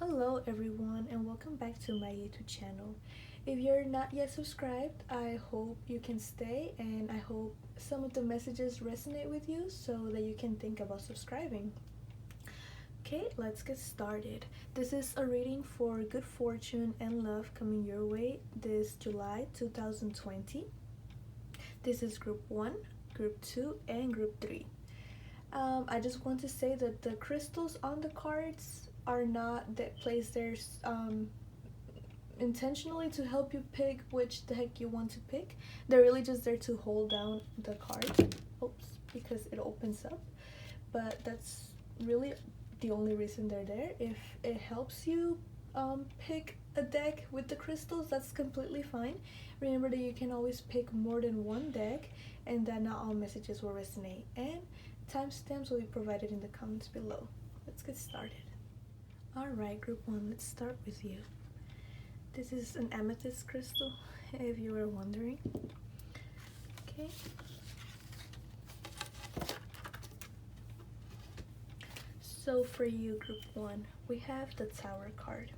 Hello everyone and welcome back to my YouTube channel. If you're not yet subscribed, I hope you can stay and I hope some of the messages resonate with you so that you can think about subscribing. Okay, let's get started. This is a reading for good fortune and love coming your way this July 2020. This is group 1, group 2, and group 3. I just want to say that the crystals on the cards are not that placed there intentionally to help you pick which the heck you want to pick. They're really just there to hold down the card. Oops, because it opens up. But that's really the only reason they're there. If it helps you pick a deck with the crystals, that's completely fine. Remember that you can always pick more than one deck and that not all messages will resonate. And timestamps will be provided in the comments below. Let's get started. Alright, group 1, let's start with you. This is an amethyst crystal, if you were wondering. Okay. So for you, group 1, we have the Tower card.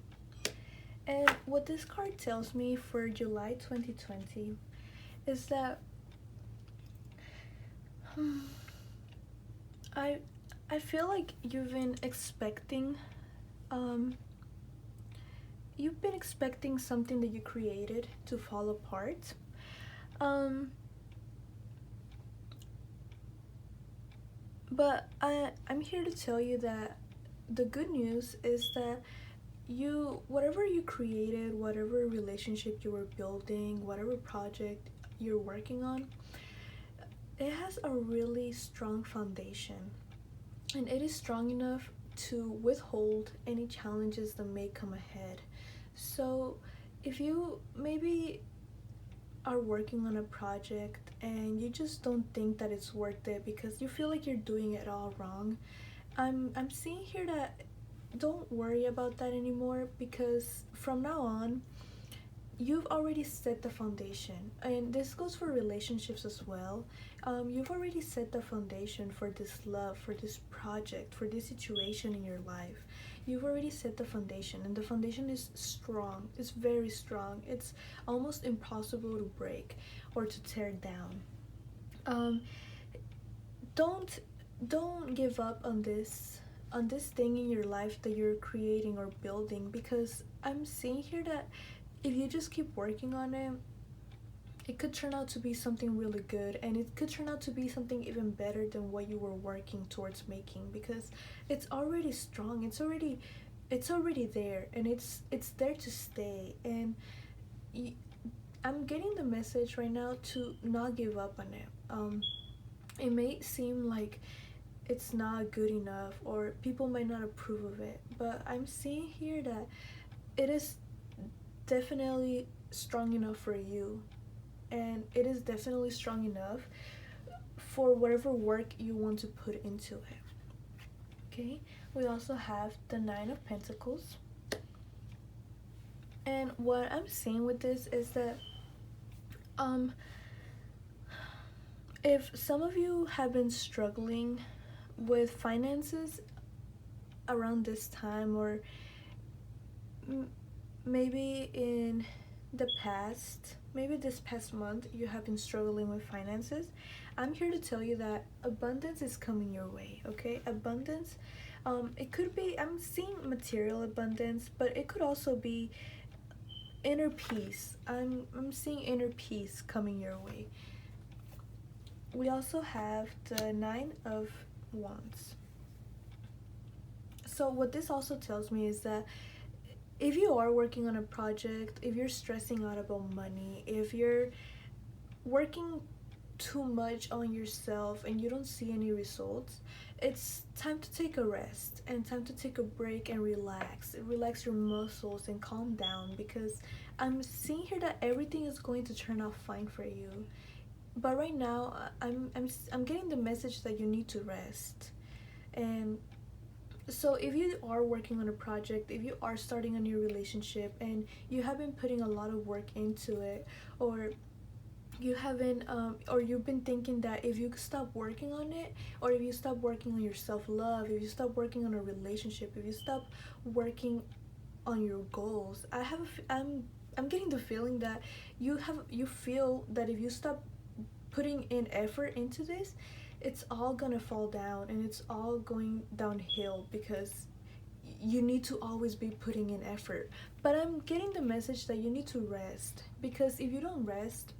And what this card tells me for July 2020 is that I feel like you've been expecting something that you created to fall apart. But I'm here to tell you that the good news is that whatever you created, whatever relationship you were building, whatever project you're working on, it has a really strong foundation, and it is strong enough to withhold any challenges that may come ahead. So if you maybe are working on a project and you just don't think that it's worth it because you feel like you're doing it all wrong, I'm seeing here that don't worry about that anymore, because from now on you've already set the foundation, and this goes for relationships as well. You've already set the foundation for this love, for this project, for this situation in your life. You've already set the foundation, and the foundation is strong. It's very strong. It's almost impossible to break or to tear down. Don't give up on this thing in your life that you're creating or building, because I'm seeing here that if you just keep working on it, it could turn out to be something really good, and it could turn out to be something even better than what you were working towards making, because it's already strong. It's already there, and it's there to stay. And I'm getting the message right now to not give up on it. It may seem like it's not good enough or people might not approve of it, but I'm seeing here that it is definitely strong enough for you, and it is definitely strong enough for whatever work you want to put into it. Okay, we also have the Nine of Pentacles, and what I'm seeing with this is that if some of you have been struggling with finances around this time, or maybe in the past, maybe this past month you have been struggling with finances, I'm here to tell you that abundance is coming your way. Okay, abundance, it could be, I'm seeing material abundance, but it could also be inner peace. I'm seeing inner peace coming your way. We also have the Nine of Wands. So what this also tells me is that if you are working on a project, if you're stressing out about money, if you're working too much on yourself and you don't see any results, it's time to take a rest and time to take a break and relax your muscles and calm down, because I'm seeing here that everything is going to turn out fine for you. But right now I'm getting the message that you need to rest. And so if you are working on a project, if you are starting a new relationship and you have been putting a lot of work into it, or you haven't or you've been thinking that if you stop working on it, or if you stop working on your self-love, if you stop working on a relationship, if you stop working on your goals, I'm getting the feeling that you feel that if you stop putting in effort into this, it's all gonna fall down and it's all going downhill because you need to always be putting in effort. But I'm getting the message that you need to rest, because if you don't rest,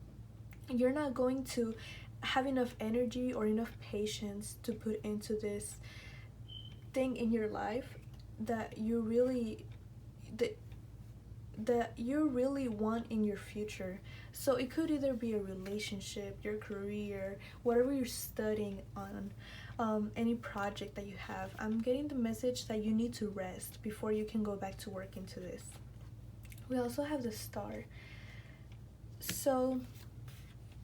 you're not going to have enough energy or enough patience to put into this thing in your life that you really that that you really want in your future. So it could either be a relationship, your career, whatever you're studying on, any project that you have. I'm getting the message that you need to rest before you can go back to work into this. We also have the star. So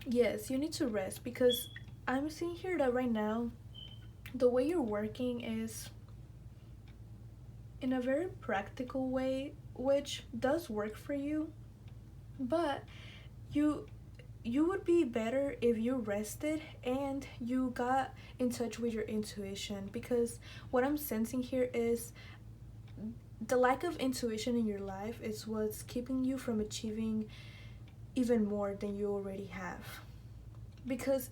yes, you need to rest, because I'm seeing here that right now the way you're working is in a very practical way, which does work for you, but you you would be better if you rested and you got in touch with your intuition, because what I'm sensing here is the lack of intuition in your life is what's keeping you from achieving even more than you already have, because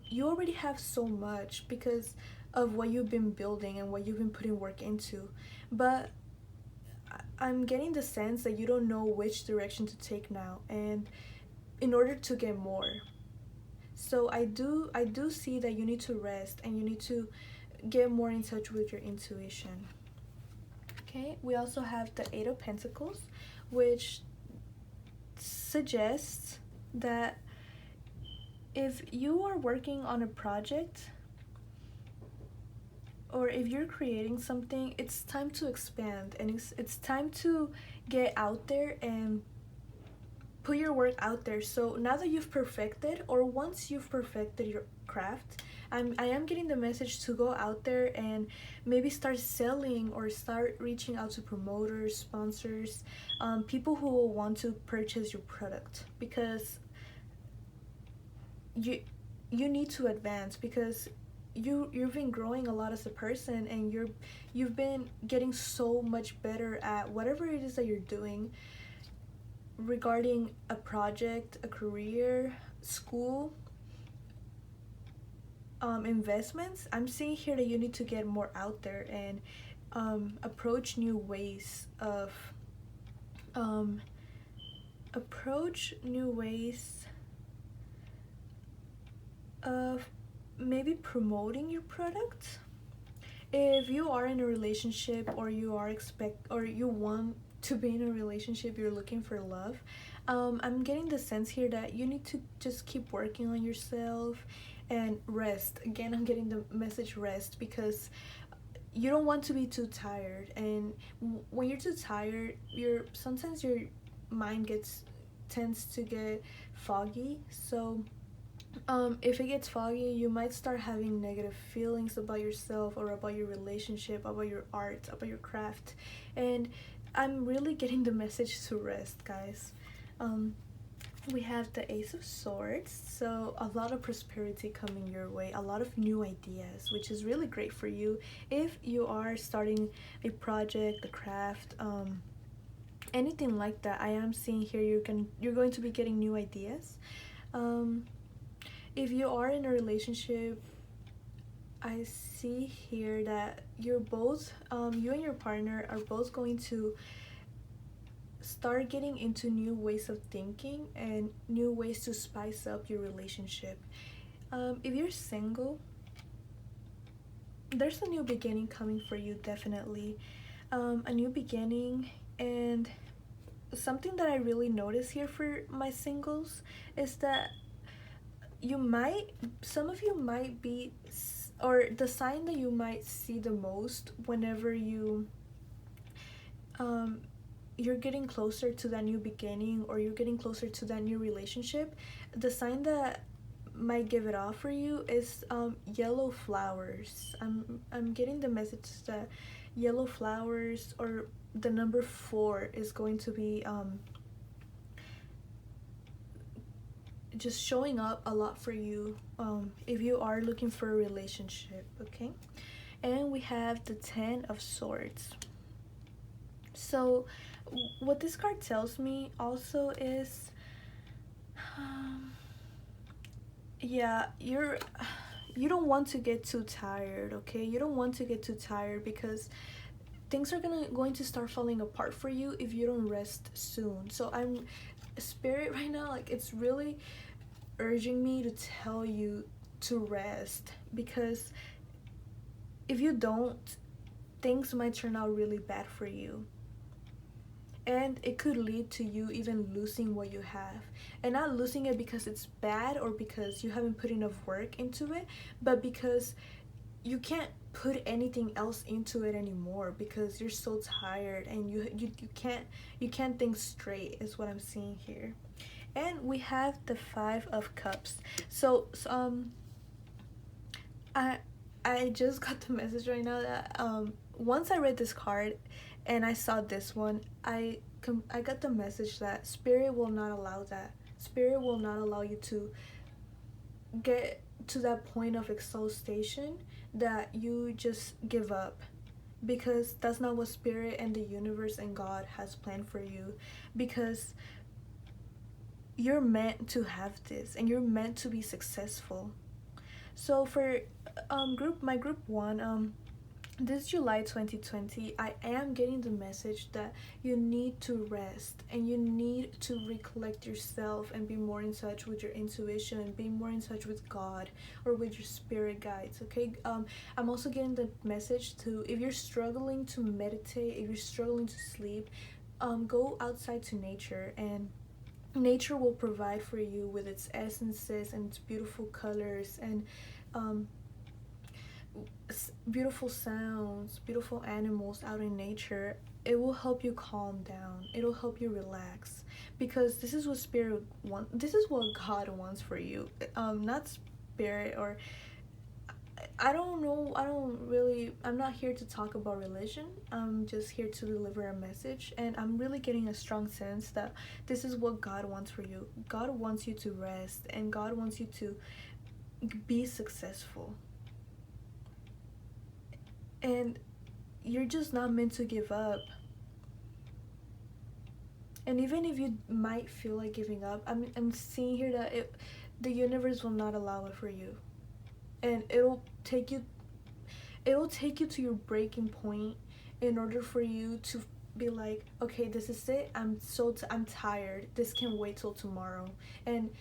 you already have so much because of what you've been building and what you've been putting work into. But I'm getting the sense that you don't know which direction to take now, and in order to get more. So I do see that you need to rest and you need to get more in touch with your intuition. Okay, we also have the 8 of Pentacles, which suggests that if you are working on a project or if you're creating something, it's time to expand, and it's time to get out there and put your work out there. So now that you've perfected, or once you've perfected your craft, I am getting the message to go out there and maybe start selling or start reaching out to promoters, sponsors, people who will want to purchase your product, because you need to advance, because you've been growing a lot as a person, and you've been getting so much better at whatever it is that you're doing regarding a project, a career, school, investments. I'm seeing here that you need to get more out there and approach new ways of um, approach new ways of maybe promoting your product. If you are in a relationship, or you want to be in a relationship, you're looking for love, I'm getting the sense here that you need to just keep working on yourself and rest. Again, I'm getting the message rest, because you don't want to be too tired, and when you're too tired, sometimes your mind tends to get foggy. So if it gets foggy, you might start having negative feelings about yourself or about your relationship, about your art, about your craft. And I'm really getting the message to rest, guys. We have the Ace of Swords, so a lot of prosperity coming your way, a lot of new ideas, which is really great for you if you are starting a project, a craft, anything like that. I am seeing here you're going to be getting new ideas. If you are in a relationship, I see here that you're both, you and your partner are both going to start getting into new ways of thinking and new ways to spice up your relationship. If you're single, there's a new beginning coming for you, definitely. A new beginning, and something that I really notice here for my singles is that some of you might be, or the sign that you might see the most whenever you're getting closer to that new beginning, or you're getting closer to that new relationship, the sign that might give it off for you is yellow flowers. I'm getting the message that yellow flowers, or the number 4, is going to be just showing up a lot for you if you are looking for a relationship. Okay, and we have the 10 of Swords. So what this card tells me also is, um, yeah, you don't want to get too tired, okay? You don't want to get too tired because things are going to start falling apart for you if you don't rest soon. So I'm spirit right now, like it's really urging me to tell you to rest, because if you don't, things might turn out really bad for you, and it could lead to you even losing what you have, and not losing it because it's bad or because you haven't put enough work into it, but because you can't put anything else into it anymore because you're so tired, and you can't think straight is what I'm seeing here. And we have the 5 of Cups. So I I just got the message right now that once I read this card and I saw this one, I got the message that spirit will not allow that. Spirit will not allow you to get to that point of exhaustion that you just give up, because that's not what spirit and the universe and God has planned for you, because you're meant to have this and you're meant to be successful. So for group 1, this July 2020, I am getting the message that you need to rest and you need to recollect yourself and be more in touch with your intuition and be more in touch with God or with your spirit guides, okay? I'm also getting the message to, if you're struggling to meditate, if you're struggling to sleep, go outside to nature, and nature will provide for you with its essences and its beautiful colors and um, beautiful sounds, beautiful animals out in nature. It will help you calm down. It'll help you relax, because this is what spirit wants. This is what God wants for you. Not spirit or I don't know. I don't really. I'm not here to talk about religion. I'm just here to deliver a message, and I'm really getting a strong sense that this is what God wants for you. God wants you to rest, and God wants you to be successful. And you're just not meant to give up. And even if you might feel like giving up, I'm seeing here that the universe will not allow it for you, and it'll take you to your breaking point in order for you to be like, okay, this is it. I'm tired. This can wait till tomorrow, and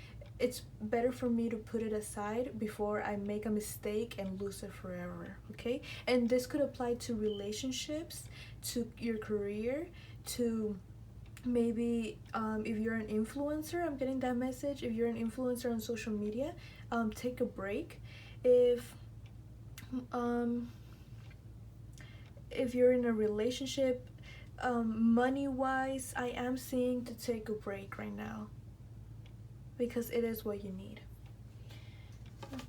it's better for me to put it aside before I make a mistake and lose it forever, okay? And this could apply to relationships, to your career, to maybe if you're an influencer. I'm getting that message. If you're an influencer on social media, take a break. If um, if you're in a relationship, money wise, I am seeing to take a break right now, because it is what you need.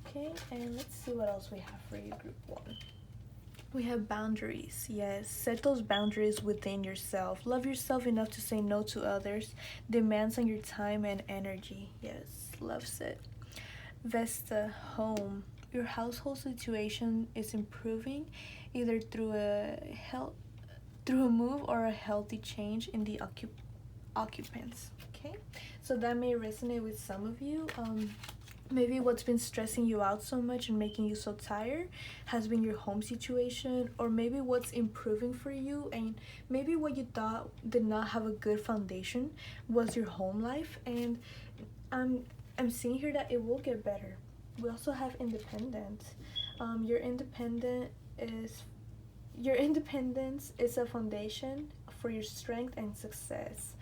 Okay, and let's see what else we have for you, group 1. We have boundaries. Yes, set those boundaries within yourself. Love yourself enough to say no to others. Demands on your time and energy. Yes, loves it. Vesta, home. Your household situation is improving, either through a move or a healthy change in the occupants. Okay, so that may resonate with some of you. Maybe what's been stressing you out so much and making you so tired has been your home situation, or maybe what's improving for you, and maybe what you thought did not have a good foundation was your home life. And I'm seeing here that it will get better. We also have independence. Your independence is a foundation for your strength and success.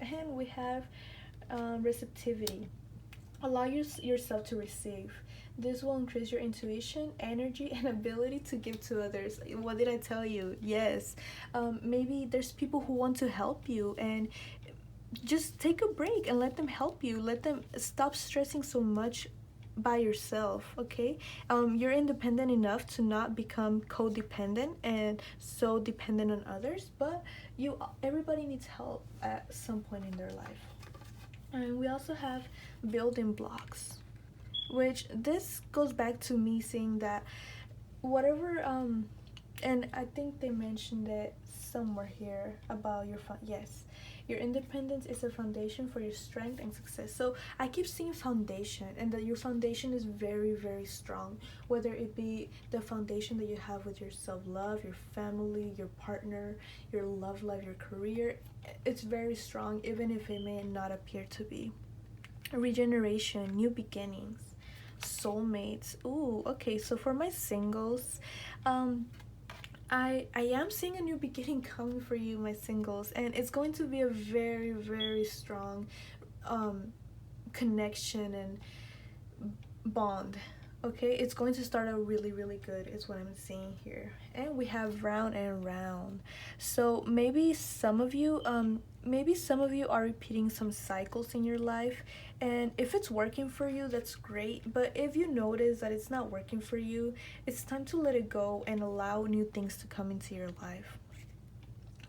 And we have receptivity. Allow yourself to receive. This will increase your intuition, energy, and ability to give to others. What did I tell you? Yes. Maybe there's people who want to help you, and just take a break and let them help you. Let them stop stressing so much by yourself, okay? You're independent enough to not become codependent and so dependent on others, but everybody needs help at some point in their life. And we also have building blocks, which this goes back to me saying that whatever and I think they mentioned it somewhere here about yes, your independence is a foundation for your strength and success. So I keep seeing foundation, and that your foundation is very, very strong, whether it be the foundation that you have with your self-love, your family, your partner, your love life, your career. It's very strong, even if it may not appear to be. Regeneration, new beginnings, soulmates. Ooh, okay. So for my singles, um, I am seeing a new beginning coming for you, my singles, and it's going to be a very, very strong um connection and bond. Okay, it's going to start out really, really good is what I'm seeing here. And we have round and round. So maybe some of you are repeating some cycles in your life, and if it's working for you, that's great. But if you notice that it's not working for you, it's time to let it go and allow new things to come into your life.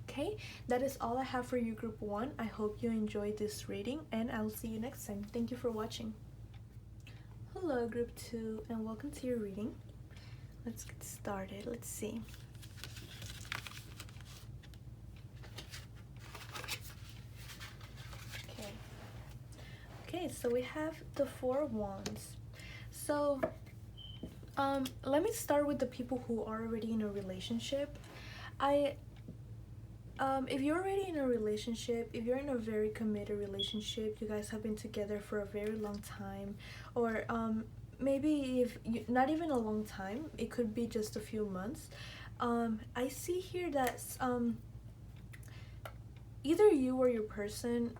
Okay, that is all I have for you, group 1. I hope you enjoyed this reading, and I will see you next time. Thank you for watching. Hello, group 2, and welcome to your reading. Let's get started. Let's see. Okay, so we have the 4 wands. So let me start with the people who are already in a relationship. If you're already in a relationship, if you're in a very committed relationship, you guys have been together for a very long time, or maybe if you, not even a long time, it could be just a few months. I see here that either you or your person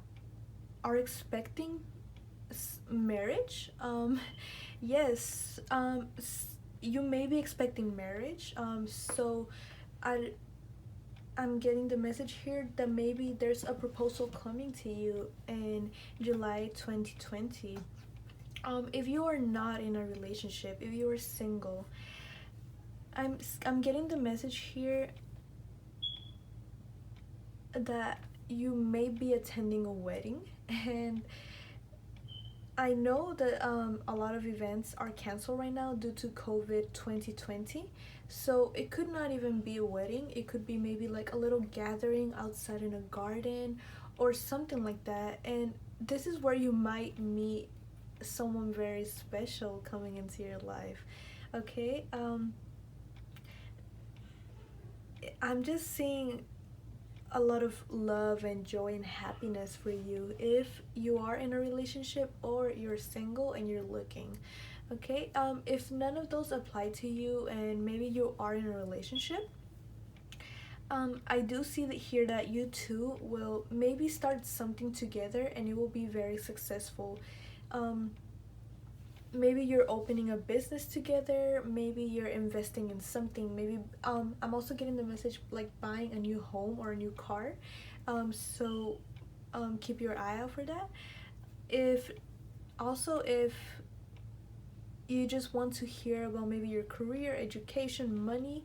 are expecting marriage. Yes, you may be expecting marriage. So I'm getting the message here that maybe there's a proposal coming to you in July 2020. If you are not in a relationship, if you are single, I'm getting the message here that you may be attending a wedding, and I know that a lot of events are canceled right now due to COVID 2020. So it could not even be a wedding. It could be maybe like a little gathering outside in a garden or something like that. And this is where you might meet someone very special coming into your life. Okay? I'm just seeing a lot of love and joy and happiness for you if you are in a relationship or you're single and you're looking. Okay, if none of those apply to you and maybe you are in a relationship, I do see that here that you two will maybe start something together and it will be very successful. Maybe you're opening a business together, maybe you're investing in something, maybe I'm also getting the message like buying a new home or a new car. So keep your eye out for that. If you just want to hear about maybe your career, education, money,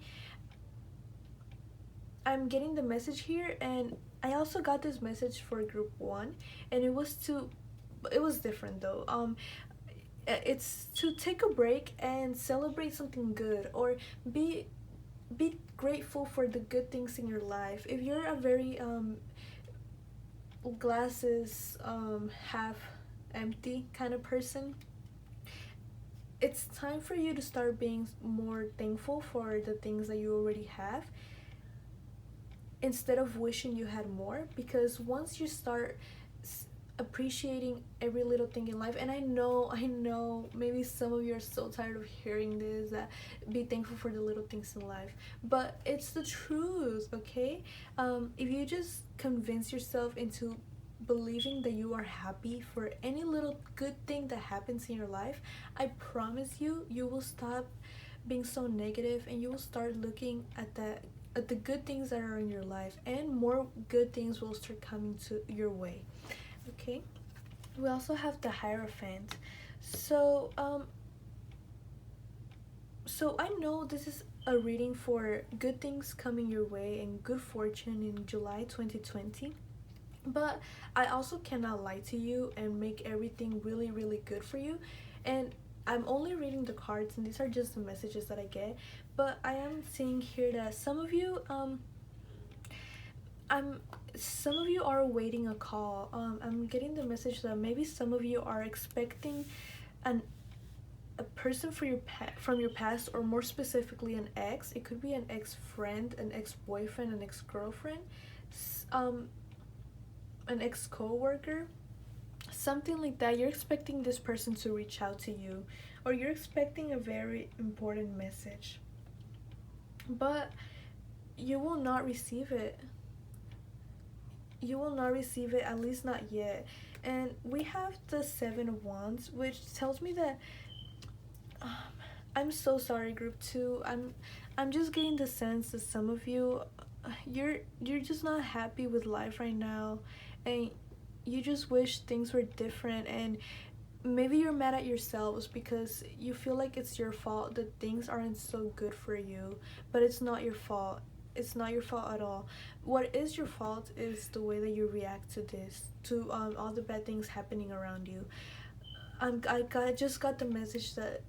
I'm getting the message here, and I also got this message for group 1, and it was different though. It's to take a break and celebrate something good, or be grateful for the good things in your life. If you're a very glasses half empty kind of person, it's time for you to start being more thankful for the things that you already have instead of wishing you had more, because once you start appreciating every little thing in life, and I know maybe some of you are so tired of hearing this, that be thankful for the little things in life, but it's the truth. Okay, if you just convince yourself into believing that you are happy for any little good thing that happens in your life, I promise you will stop being so negative and you will start looking at the good things that are in your life, and more good things will start coming to your way. Okay, we also have the Hierophant. So I know this is a reading for good things coming your way and good fortune in July 2020, but I also cannot lie to you and make everything really, really good for you. And I'm only reading the cards, and these are just the messages that I get, but I am seeing here that some of you I'm some of you are waiting a call. I'm getting the message that maybe some of you are expecting an a person for from your past, or more specifically an ex. It could be an ex-friend, an ex-boyfriend, an ex-girlfriend, um an ex-coworker, something like that. You're expecting this person to reach out to you, or you're expecting a very important message, but you will not receive it. You will not receive it, at least not yet. And we have the Seven of Wands, which tells me that um, I'm so sorry, group 2. I'm just getting the sense that some of you, you're just not happy with life right now, and you just wish things were different. And maybe you're mad at yourselves because you feel like it's your fault that things aren't so good for you, but it's not your fault. It's not your fault at all. What is your fault is the way that you react to this, to all the bad things happening around you. Just got the message that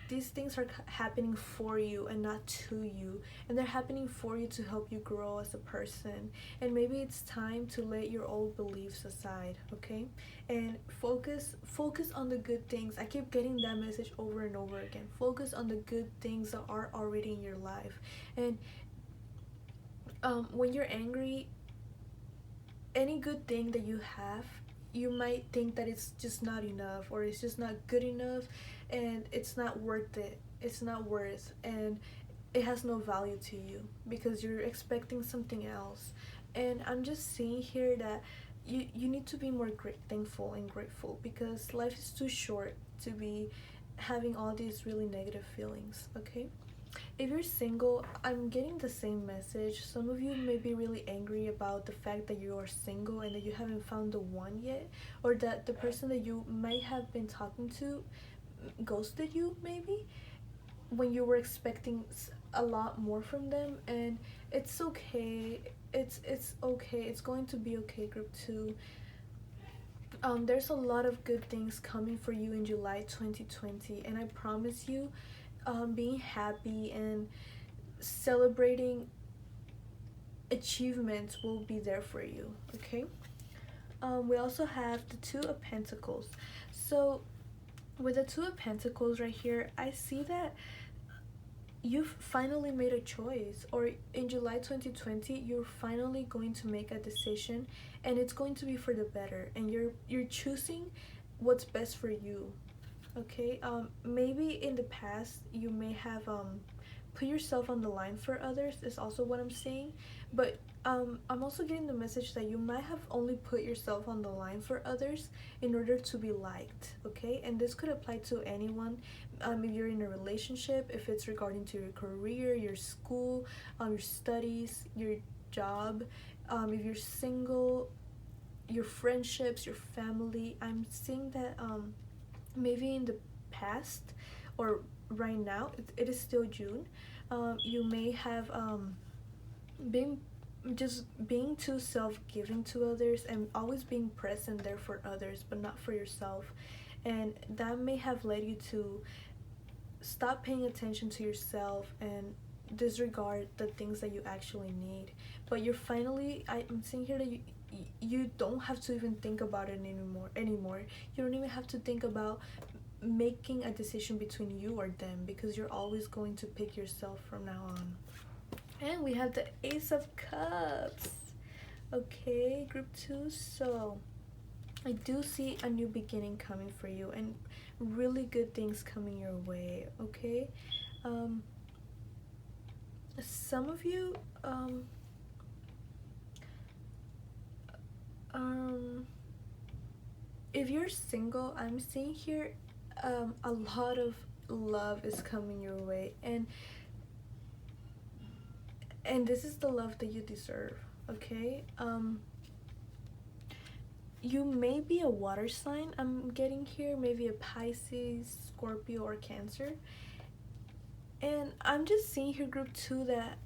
these things are happening for you and not to you, and they're happening for you to help you grow as a person. And maybe it's time to let your old beliefs aside, okay, and focus on the good things. I keep getting that message over and over again. Focus on the good things that are already in your life. And when you're angry, any good thing that you have, you might think that it's just not enough, or it's just not good enough, and it's not worth it. It's not worth, and it has no value to you because you're expecting something else. And I'm just seeing here that you need to be more thankful and grateful, because life is too short to be having all these really negative feelings, okay? If you're single, I'm getting the same message. Some of you may be really angry about the fact that you are single and that you haven't found the one yet, or that the person that you might have been talking to ghosted you, maybe, when you were expecting a lot more from them. And it's okay. It's okay. It's going to be okay, group 2. There's a lot of good things coming for you in July 2020, and I promise you, being happy and celebrating achievements will be there for you, okay? We also have the Two of Pentacles. So with the Two of Pentacles right here, I see that you've finally made a choice, or in July 2020 you're finally going to make a decision, and it's going to be for the better, and you're choosing what's best for you, okay? Maybe in the past you may have put yourself on the line for others, is also what I'm saying. But I'm also getting the message that you might have only put yourself on the line for others in order to be liked, okay? And this could apply to anyone. If you're in a relationship, if it's regarding to your career, your school, your studies, your job, if you're single, your friendships, your family. I'm seeing that maybe in the past, or right now, it is still June, you may have been just being too self-giving to others, and always being present there for others but not for yourself. And that may have led you to stop paying attention to yourself and disregard the things that you actually need. But you're finally, I'm seeing here that you don't have to even think about it anymore. You don't even have to think about making a decision between you or them, because you're always going to pick yourself from now on. And we have the Ace of Cups, okay, group 2. So I do see a new beginning coming for you, and really good things coming your way, okay? Some of you if you're single, I'm seeing here a lot of love is coming your way, and this is the love that you deserve, okay? You may be a water sign, I'm getting here, maybe a Pisces, Scorpio, or Cancer. And I'm just seeing here, group 2, that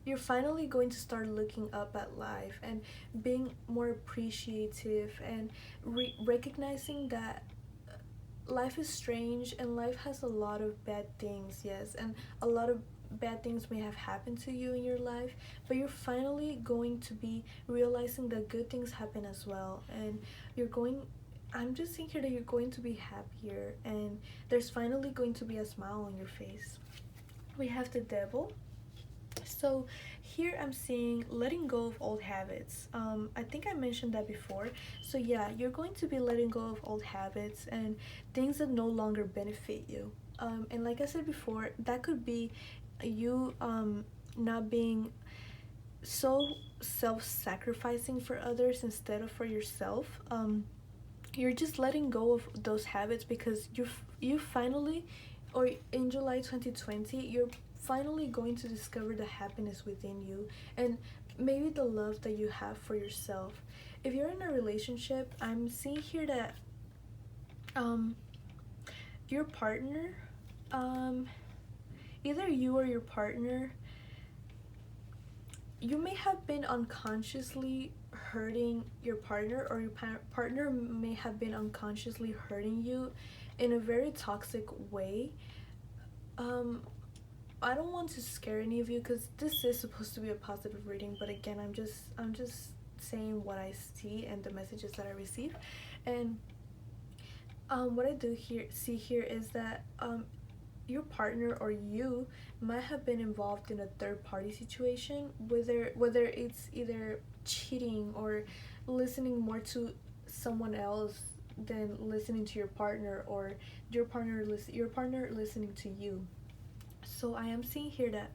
you're finally going to start looking up at life and being more appreciative, and recognizing that life is strange and life has a lot of bad things, yes, and a lot of bad things may have happened to you in your life, but you're finally going to be realizing that good things happen as well, and you're going I'm just seeing here that you're going to be happier, and there's finally going to be a smile on your face. We have the devil. So here I'm seeing letting go of old habits. I think I mentioned that before. So yeah, you're going to be letting go of old habits and things that no longer benefit you. And like I said before, that could be you not being so self-sacrificing for others instead of for yourself. You're just letting go of those habits because you finally, or in July 2020, you're finally going to discover the happiness within you, and maybe the love that you have for yourself. If you're in a relationship, I'm seeing here that um your partner, um either you or your partner, you may have been unconsciously hurting your partner, or your partner may have been unconsciously hurting you in a very toxic way. um I don't want to scare any of you because this is supposed to be a positive reading, but again, I'm just saying what I see and the messages that I receive. And what I do here see here is that your partner or you might have been involved in a third party situation, whether it's either cheating or listening more to someone else than listening to your partner, or your partner listening to you. So I am seeing here that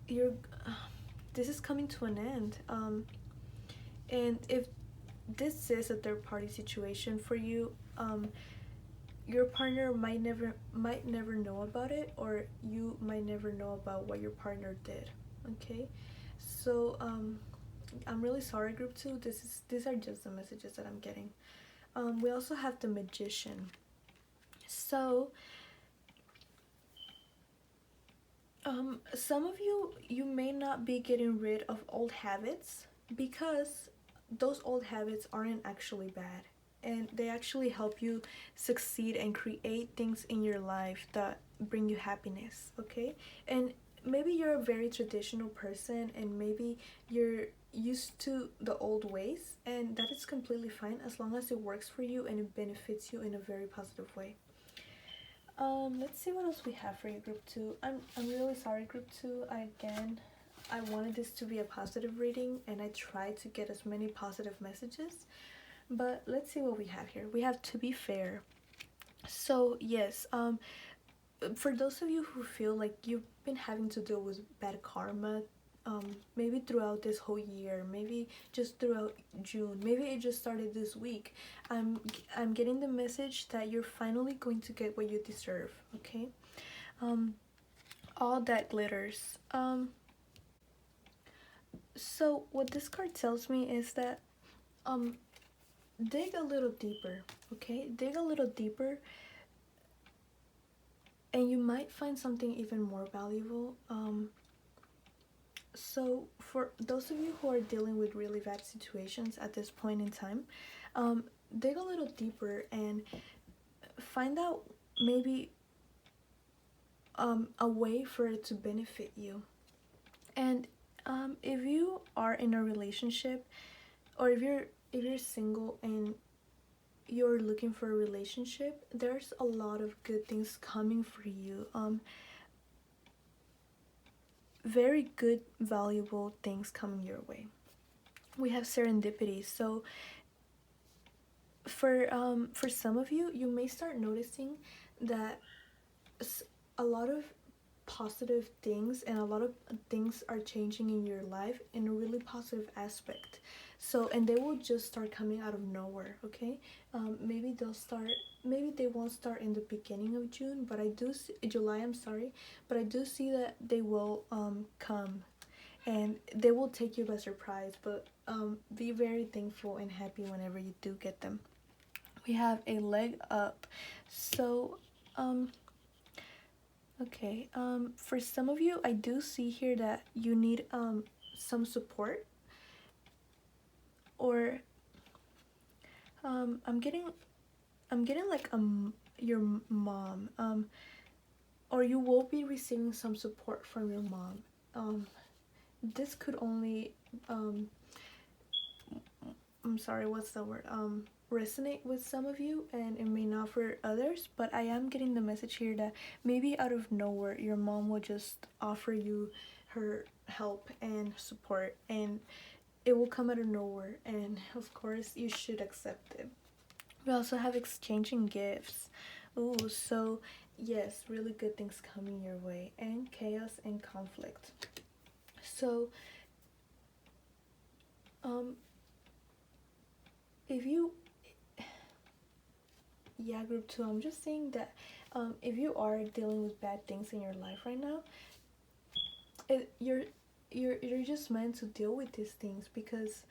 you're this is coming to an end. And if this is a third party situation for you, your partner might never know about it, or you might never know about what your partner did. Okay, so I'm really sorry, group 2. These are just the messages that I'm getting. We also have the magician. So some of you may not be getting rid of old habits because those old habits aren't actually bad, and they actually help you succeed and create things in your life that bring you happiness. Okay, and maybe you're a very traditional person, and maybe you're used to the old ways, and that is completely fine as long as it works for you and it benefits you in a very positive way. Let's see what else we have for you, group 2. I'm really sorry, group 2. I wanted this to be a positive reading, and I tried to get as many positive messages. But let's see what we have here. We have to be fair. So yes, for those of you who feel like you've been having to deal with bad karma, maybe throughout this whole year, maybe just throughout June, maybe it just started this week, I'm getting the message that you're finally going to get what you deserve. Okay, all that glitters. So what this card tells me is that um dig a little deeper. Okay, dig a little deeper, and you might find something even more valuable. So for those of you who are dealing with really bad situations at this point in time, dig a little deeper and find out maybe a way for it to benefit you. And if you are in a relationship, or if you're single and you're looking for a relationship, there's a lot of good things coming for you. Very good, valuable things coming your way. We have serendipity. So for some of you, you may start noticing that a lot of positive things and a lot of things are changing in your life in a really positive aspect. So, and they will just start coming out of nowhere. Okay, maybe they won't start in the beginning of June, but I do see, July, I'm sorry, but I do see that they will come, and they will take you by surprise. But be very thankful and happy whenever you do get them. We have a leg up. So okay, for some of you, I do see here that you need some support, or I'm getting like your mom, or you will be receiving some support from your mom. This could only um, I'm sorry, what's the word? Resonate with some of you, and it may not for others, but I am getting the message here that maybe out of nowhere your mom will just offer you her help and support, and it will come out of nowhere, and of course you should accept it. We also have exchanging gifts. Ooh, so yes, really good things coming your way, and chaos and conflict. So um if you yeah, group 2, I'm just saying that if you are dealing with bad things in your life right now, it, you're just meant to deal with these things because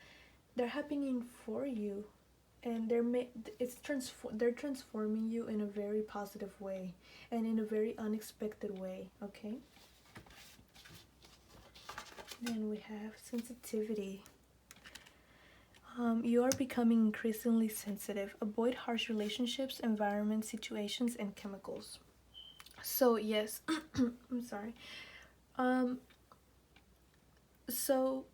they're happening for you, and they're transforming you in a very positive way and in a very unexpected way. Okay. Then we have sensitivity. You are becoming increasingly sensitive. Avoid harsh relationships, environments, situations, and chemicals. So yes, I'm sorry. Um, so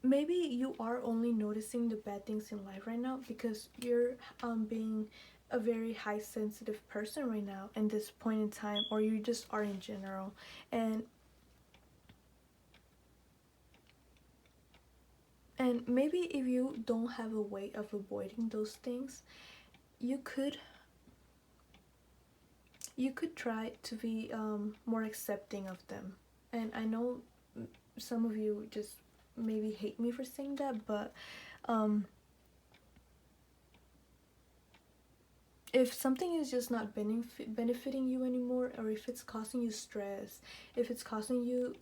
maybe you are only noticing the bad things in life right now because you're being a very high sensitive person right now in this point in time, or you just are in general. And maybe if you don't have a way of avoiding those things, you could try to be more accepting of them. And I know some of you just maybe hate me for saying that, but um, if something is just not benefiting you anymore, or if it's causing you stress, if it's causing you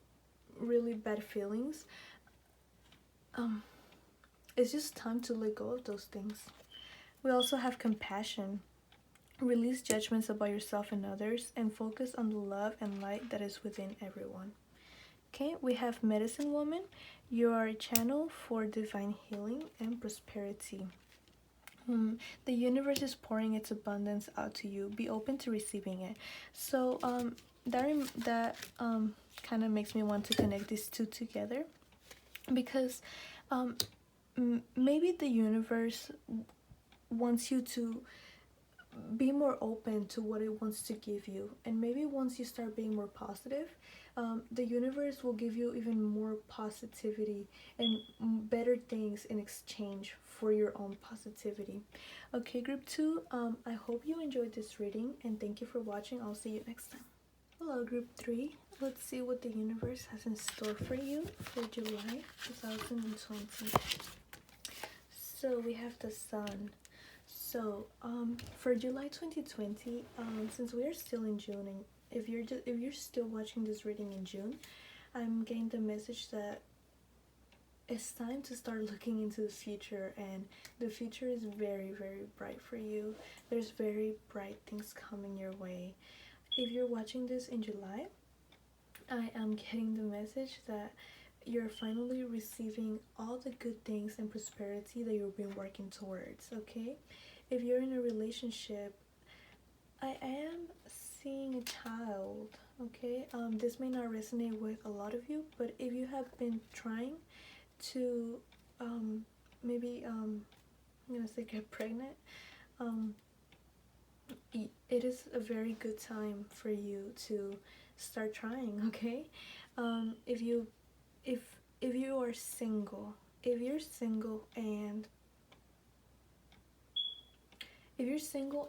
really bad feelings, um, it's just time to let go of those things. We also have compassion. Release judgments about yourself and others, and focus on the love and light that is within everyone. Okay, we have Medicine Woman. You are a channel for divine healing and prosperity. The universe is pouring its abundance out to you. Be open to receiving it. So that kind of makes me want to connect these two together, because maybe the universe wants you to be more open to what it wants to give you, and maybe once you start being more positive, the universe will give you even more positivity and better things in exchange for your own positivity. Okay, group 2, I hope you enjoyed this reading, and thank you for watching. I'll see you next time. Hello, group 3. Let's see what the universe has in store for you for July 2020. So we have the sun. So for July 2020, since we are still in June, and if you're still watching this reading in June, I'm getting the message that it's time to start looking into the future, and the future is very, very bright for you. There's very bright things coming your way. If you're watching this in July, I am getting the message that you're finally receiving all the good things and prosperity that you've been working towards. Okay, if you're in a relationship, I am seeing a child. Okay, this may not resonate with a lot of you, but if you have been trying to maybe I'm gonna say get pregnant, it is a very good time for you to start trying. Okay, if you if you are single, if you're single and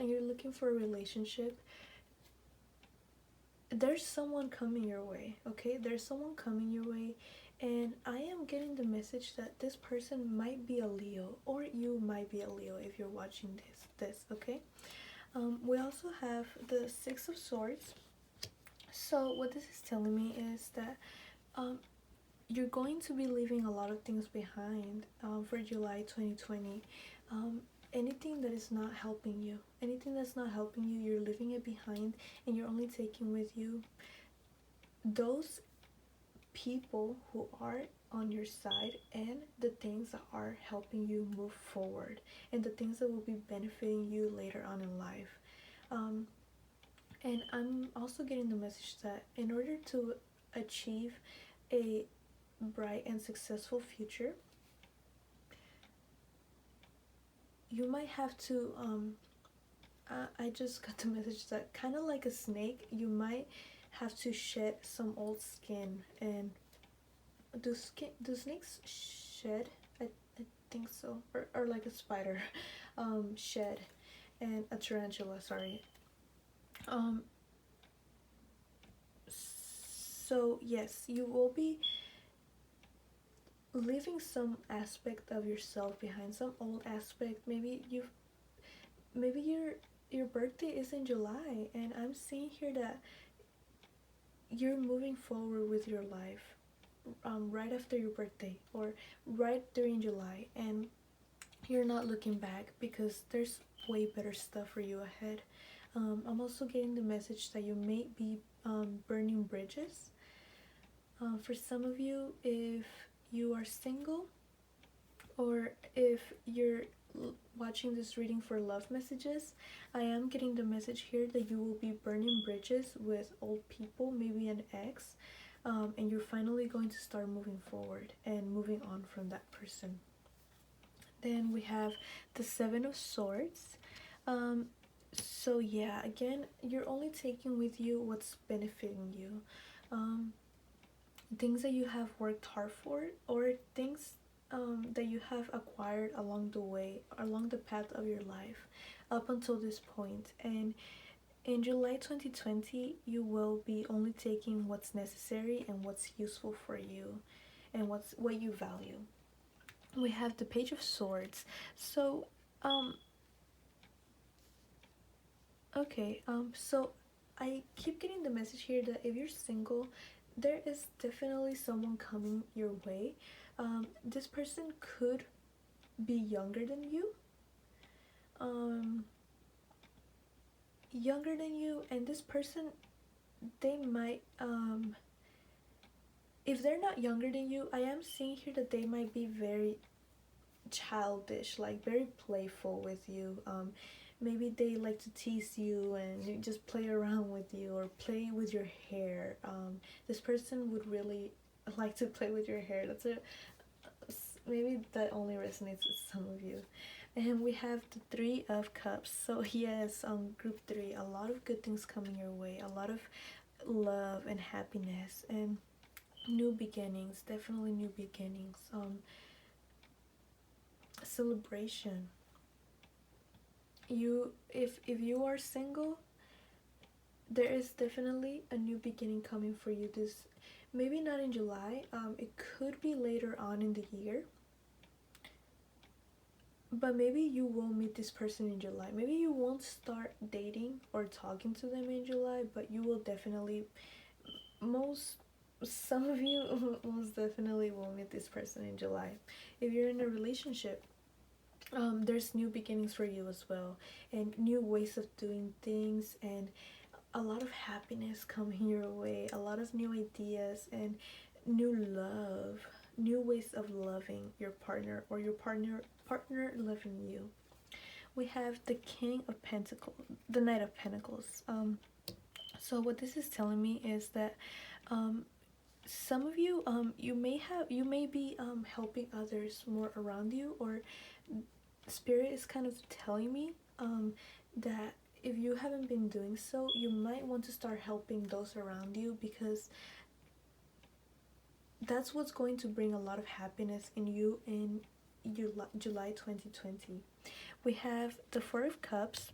you're looking for a relationship, there's someone coming your way. Okay, there's someone coming your way, and I am getting the message that this person might be a Leo, or you might be a Leo if you're watching this. Okay, we also have the Six of Swords. So what this is telling me is that you're going to be leaving a lot of things behind for July 2020. Anything that is not helping you, you're leaving it behind, and you're only taking with you those people who are on your side, and the things that are helping you move forward, and the things that will be benefiting you later on in life. And I'm also getting the message that in order to achieve a bright and successful future, you might have to I just got the message that kind of like a snake, you might have to shed some old skin. And do snakes shed? I think so. Or like a spider shed. And a tarantula, sorry. um so yes, you will be leaving some aspect of yourself behind, some old aspect. Maybe your birthday is in July, and I'm seeing here that you're moving forward with your life right after your birthday or right during July, and you're not looking back because there's way better stuff for you ahead. I'm also getting the message that you may be burning bridges. For some of you, if you are single, or if you're watching this reading for love messages, I am getting the message here that you will be burning bridges with old people, maybe an ex, and you're finally going to start moving forward and moving on from that person. Then we have the Seven of Swords. Um, so yeah, again, you're only taking with you what's benefiting you. Um, Things that you have worked hard for, or things that you have acquired along the way, along the path of your life up until this point. And in July 2020, you will be only taking what's necessary and what's useful for you and what you value. We have the Page of Swords. So um so I keep getting the message here that if you're single, there is definitely someone coming your way. This person could be um, younger than you, and this person, they might, if they're not younger than you, I am seeing here that they might be very childish, like very playful with you. Maybe they like to tease you and just play around with you or play with your hair. This person would really like to play with your hair. That's a maybe that only resonates with some of you. And we have the Three of Cups. So yes, group three, a lot of good things coming your way, a lot of love and happiness and new beginnings, definitely new beginnings. Celebration. If you are single, there is definitely a new beginning coming for you. This maybe not in July. It could be later on in the year. But maybe you will meet this person in July. Maybe you won't start dating or talking to them in July, but you will definitely, most some of you most definitely will meet this person in July. If you're in a relationship, there's new beginnings for you as well, and new ways of doing things, and a lot of happiness coming your way, a lot of new ideas and new love, new ways of loving your partner, or your partner loving you. We have the King of Pentacles, the Knight of Pentacles. So what this is telling me is that some of you, you may be helping others more around you, or Spirit is kind of telling me that if you haven't been doing so, you might want to start helping those around you, because that's what's going to bring a lot of happiness in you in July 2020. We have the Four of Cups,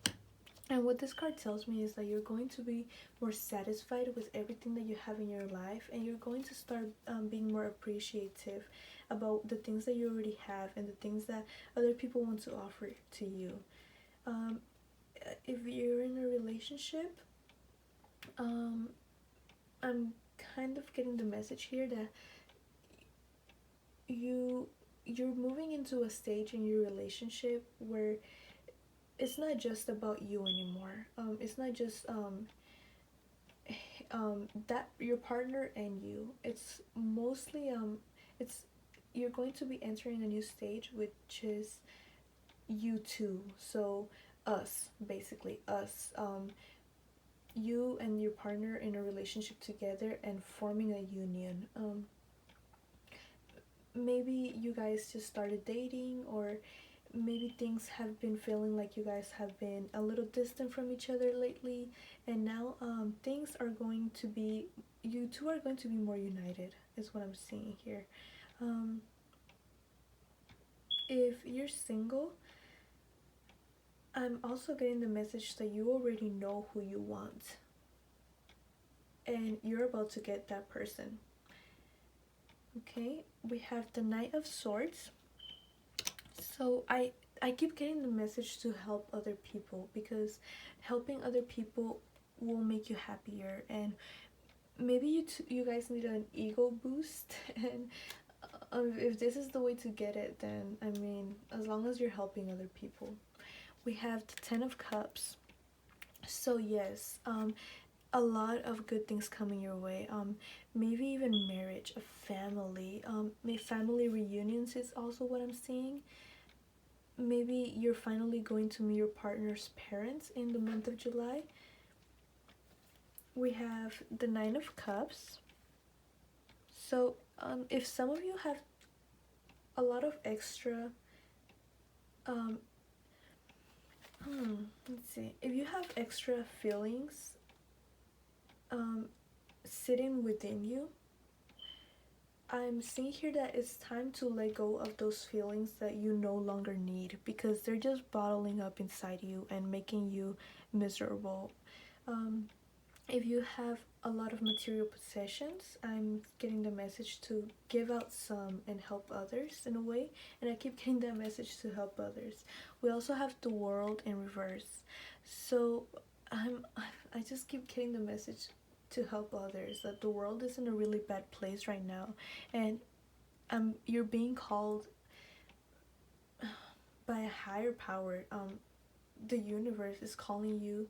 and what this card tells me is that you're going to be more satisfied with everything that you have in your life, and you're going to start being more appreciative about the things that you already have and the things that other people want to offer to you. Um, if you're in a relationship, I'm kind of getting the message here that you're moving into a stage in your relationship where it's not just about you anymore. It's not just that your partner and you. It's mostly it's you're going to be entering a new stage, which is you two. So us, basically us. you and your partner in a relationship together and forming a union. Maybe you guys just started dating, or maybe things have been feeling like you guys have been a little distant from each other lately, and now things are going to be, you two are going to be more united, is what I'm seeing here. um, if you're single, I'm also getting the message that you already know who you want and you're about to get that person. Okay, we have the Knight of Swords. So I keep getting the message to help other people, because helping other people will make you happier, and maybe you guys need an ego boost and if this is the way to get it, then I mean, as long as you're helping other people. We have the Ten of Cups. So yes, a lot of good things coming your way. Maybe even marriage, a family, family reunions is also what I'm seeing. Maybe you're finally going to meet your partner's parents in the month of July. We have the Nine of Cups. So if some of you have a lot of extra, um, let's see, if you have extra feelings um, sitting within you, I'm seeing here that it's time to let go of those feelings that you no longer need, because they're just bottling up inside you and making you miserable. Um, if you have a lot of material possessions, I'm getting the message to give out some and help others in a way, and I keep getting that message to help others. We also have the World in reverse. So I'm I just keep getting the message to help others, that the world is in a really bad place right now, and you're being called by a higher power. The universe is calling you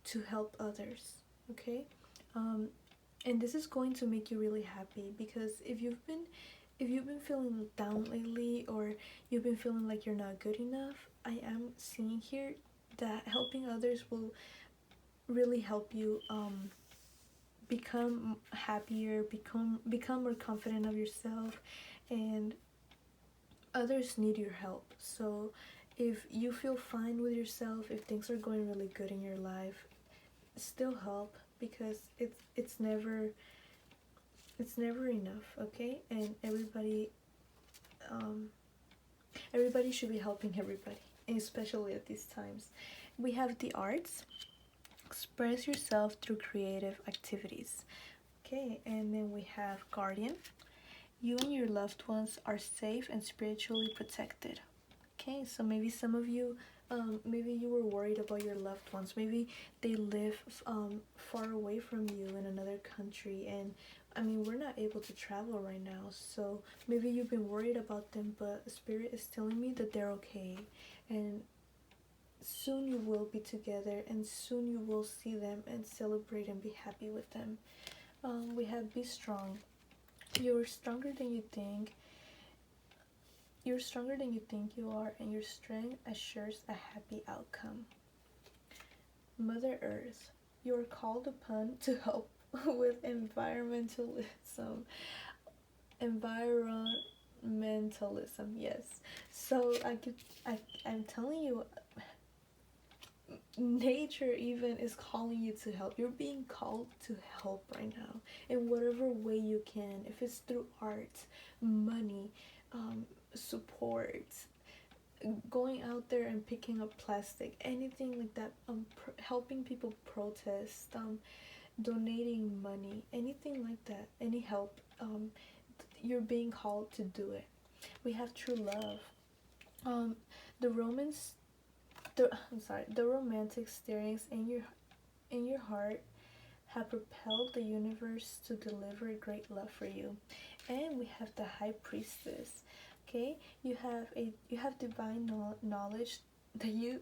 to help others. Okay. um and this is going to make you really happy, because if you've been feeling down lately, or you've been feeling like you're not good enough, I am seeing here that helping others will really help you become happier, become more confident of yourself, and others need your help. So if you feel fine with yourself, if things are going really good in your life, still help, because it's never enough. Okay. And um everybody should be helping everybody, especially at these times. We have the arts. Express yourself through creative activities. Okay. And then we have guardian. You and your loved ones are safe and spiritually protected. Okay, so maybe some of you, maybe you were worried about your loved ones. Maybe they live far away from you in another country, and I mean, we're not able to travel right now. So maybe you've been worried about them, but Spirit is telling me that they're okay, and soon you will be together, and soon you will see them and celebrate and be happy with them. We have be strong. You're stronger than you think. You're stronger than you think you are, and your strength assures a happy outcome. Mother Earth, you are called upon to help with environmentalism. Environmentalism, yes. So I'm telling you, nature even is calling you to help. You're being called to help right now in whatever way you can. If it's through art, money, support, going out there and picking up plastic, anything like that, helping people protest, donating money, anything like that, any help, you're being called to do it. We have true love. um the romance the romantic stirrings in your heart have propelled the universe to deliver great love for you. And we have the High Priestess. Okay, you have divine knowledge that you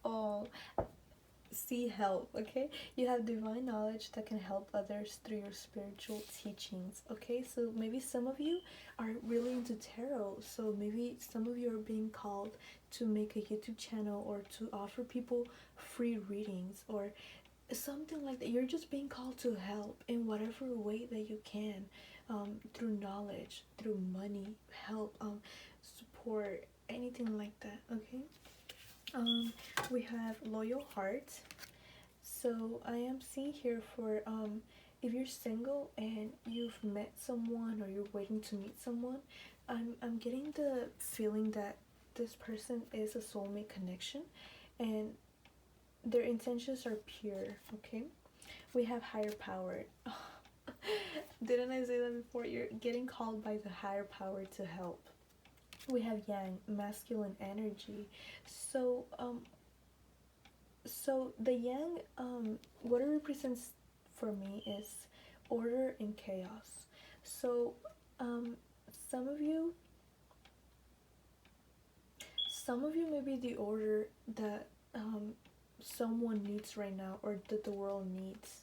oh see help. Okay, you have divine knowledge that can help others through your spiritual teachings. Okay, so maybe some of you are really into tarot, so maybe some of you are being called to make a YouTube channel, or to offer people free readings, or something like that. You're just being called to help in whatever way that you can, through knowledge, through money, help, support, anything like that. Okay. um we have loyal heart. So I am seeing here for, if you're single and you've met someone or you're waiting to meet someone, I'm getting the feeling that this person is a soulmate connection, and their intentions are pure. Okay. We have higher power. Didn't I say that before? You're getting called by the higher power to help. We have yang, masculine energy. So the yang, what it represents for me is order and chaos. So um some of you may be the order that someone needs right now, or that the world needs.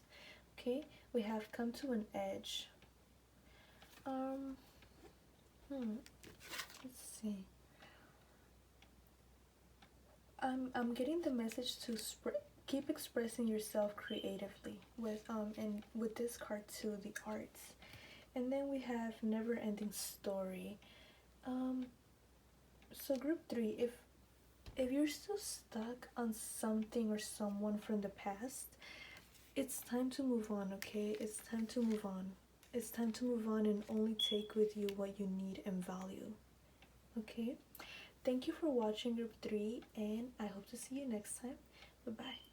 Okay. We have come to an edge. um let's see. I'm getting the message to keep expressing yourself creatively with, and with this card too, the arts. And then we have never ending story. um so group 3, if you're still stuck on something or someone from the past, it's time to move on. Okay. It's time to move on. It's time to move on and only take with you what you need and value. Okay. Thank you for watching group 3, and I hope to see you next time. Bye bye.